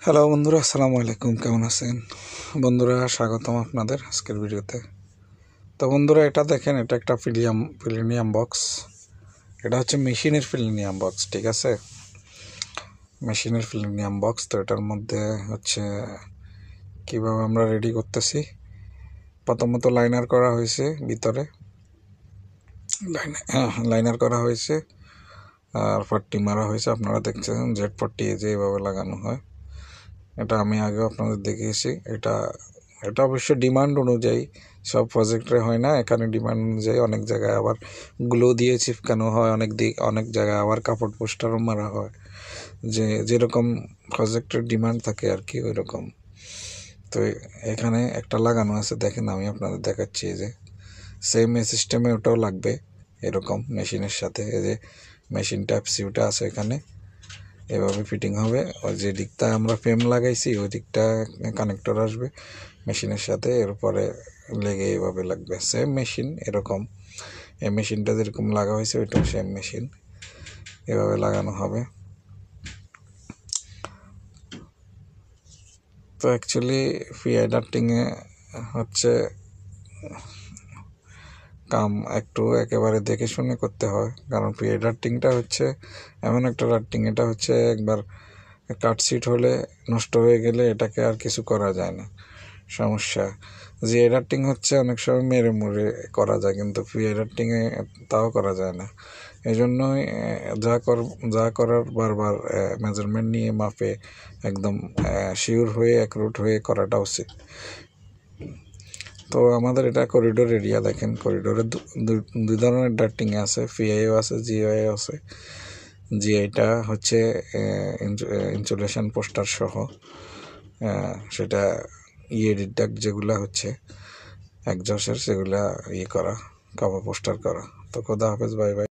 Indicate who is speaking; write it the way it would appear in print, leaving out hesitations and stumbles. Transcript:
Speaker 1: Hello বন্ধুরা, আসসালামু আলাইকুম। কেমন আছেন বন্ধুরা? স্বাগতম আপনাদের আজকের ভিডিওতে। তো বন্ধুরা, এটা দেখেন, এটা একটা প্লেনিয়াম বক্স। এটা হচ্ছে মেশিনের প্লেনিয়াম বক্স, ঠিক আছে? মেশিনের প্লেনিয়াম বক্স। তো এটার মধ্যে হচ্ছে কিভাবে আমরা রেডি করতেছি। প্রথমত লাইনার করা হয়েছে, ভিতরে লাইনার করা হয়েছে আর পট্টি মারা হয়েছে। আপনারা দেখছেন জেড পট্টি যে এভাবে লাগানো হয়। এটা আমি আগেও আপনাদের দেখিয়েছি। এটা এটা অবশ্য ডিমান্ড অনুযায়ী, সব প্রজেক্টে হয় না। এখানে ডিমান্ড অনুযায়ী অনেক জায়গায় আবার গ্লো দিয়ে চিপকানো হয়, অনেক জায়গায় আবার কাপড় পোস্টারও মারা হয়, যেরকম প্রজেক্টের ডিমান্ড থাকে আর কি, ওই রকম। তো এখানে একটা লাগানো আছে, দেখেন, আমি আপনাদের দেখাচ্ছি। যে সেম এই সিস্টেমে ওটাও লাগবে এরকম মেশিনের সাথে। এই যে মেশিন টাইপ সিউটা আছে এখানে, এভাবে ফিটিং হবে। ওই যে দিকটা আমরা ফ্রেম লাগাইছি ওই দিকটা কানেক্টর আসবে মেশিনের সাথে, এরপরে লেগে এইভাবে লাগবে। সেম মেশিন এরকম, এই মেশিনটা যেরকম লাগা হয়েছে ওইটাও সেম মেশিন, এভাবে লাগানো হবে। তো অ্যাকচুয়ালি পিআই ডার্টিংয়ে হচ্ছে কাম একটু একেবারে দেখে শুনে করতে হয়, কারণ পিআই ডার্টিংটা হচ্ছে এমন একটা ডার্টিং, এটা হচ্ছে একবার কাটসিট হলে, নষ্ট হয়ে গেলে এটাকে আর কিছু করা যায় না, সমস্যা। যে ডার্টিং হচ্ছে অনেক সময় মেরে মুড়ে করা যায়, কিন্তু পিআই ডার্টিংয়ে তাও করা যায় না। এই জন্যই যা করার বারবার মেজারমেন্ট নিয়ে মাপে একদম শিওর হয়ে একরুট হয়ে করাটা উচিত। তো আমাদের এটা করিডোর এরিয়া, দেখেন করিডোরে দুই ধরনের ডার্টিং আছে, পিআইও আছে, জিআইও আছে। জিআইটা হচ্ছে ইনসুলেশন পোস্টার সহ, সেটা ইএডিট ডাক যেগুলা হচ্ছে একজসের, সেগুলা করা, কাভার পোস্টার করা। তো খোদা হাফেজ, বাই বাই।